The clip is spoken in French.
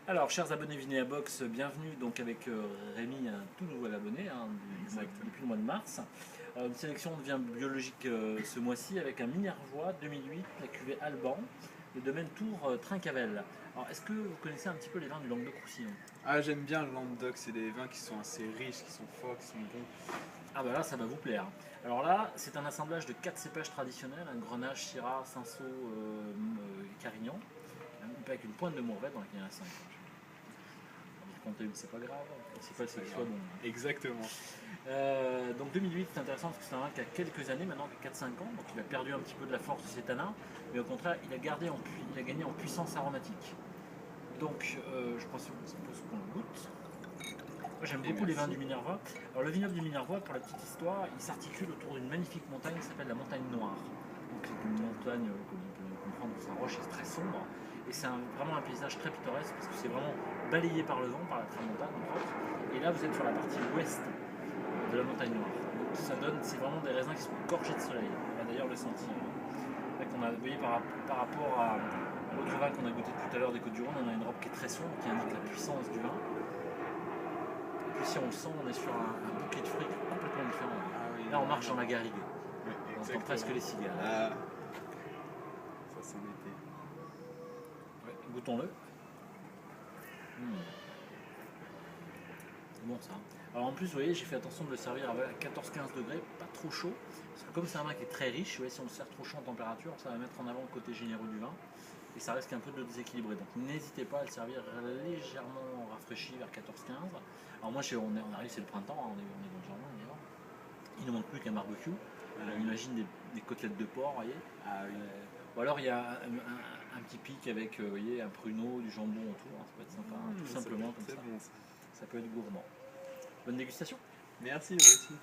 Alors, chers abonnés Vinéabox, bienvenue donc avec Rémi, un tout nouvel abonné depuis le mois de mars. Une sélection de vins biologiques ce mois-ci avec un Minervois 2008, la cuvée Alban, le domaine Tour Trincavel. Alors, est-ce que vous connaissez un petit peu les vins du Languedoc-Roussillon? Ah, j'aime bien le Languedoc, c'est des vins qui sont assez riches, qui sont forts, qui sont bons. Ah bah là, ça va vous plaire. Alors là, c'est un assemblage de 4 cépages traditionnels, un Grenache, Syrah, Cinsault, Carignan, avec une pointe de Mourvèdre dans laquelle il y en a 5. Compter une, c'est pas grave, le principal c'est qu'il soit bon. Exactement. Donc 2008 c'est intéressant parce que c'est un vin qui a quelques années maintenant, qui a 4-5 ans, donc il a perdu un petit peu de la force de ses tanins, mais au contraire il a gagné en puissance aromatique. Donc je propose qu'on le goûte. Moi j'aime beaucoup les vins du Minervois. Alors le vignoble du Minervois, pour la petite histoire, il s'articule autour d'une magnifique montagne qui s'appelle la montagne Noire. Donc c'est une montagne, comme on peut comprendre, sa roche est très sombre. Et c'est vraiment un paysage très pittoresque parce que c'est vraiment balayé par le vent, par la tramontane entre autres. Et là vous êtes sur la partie ouest de la montagne Noire. Donc ça donne, c'est vraiment des raisins qui sont gorgés de soleil. On va d'ailleurs le sentir. Vous voyez par rapport à l'autre vin qu'on a goûté tout à l'heure des Côtes-du-Rhône, on a une robe qui est très sombre, qui indique la puissance du vin. Et puis si on le sent, on est sur un bouquet de fruits complètement différent. Ah oui, là on marche dans la garrigue. Oui, On entend presque les cigales. Ah, ça s'en était. Ouais, goûtons-le. C'est bon ça. Alors en plus, vous voyez, j'ai fait attention de le servir à 14-15 degrés, pas trop chaud. Parce que comme c'est un vin qui est très riche, vous voyez, si on le sert trop chaud en température, ça va mettre en avant le côté généreux du vin. Et ça risque un peu de le déséquilibrer. Donc n'hésitez pas à le servir légèrement rafraîchi vers 14-15. Alors moi, on arrive, c'est le printemps, hein, on est dans le jardin d'ailleurs. Il ne manque plus qu'un barbecue. On imagine des côtelettes de porc, vous voyez. Ah oui. Ou alors il y a un petit pic avec vous voyez, un pruneau, du jambon autour, hein, ça peut être sympa, tout simplement comme ça. Bon, ça. Ça peut être gourmand. Bonne dégustation. Merci, vous aussi.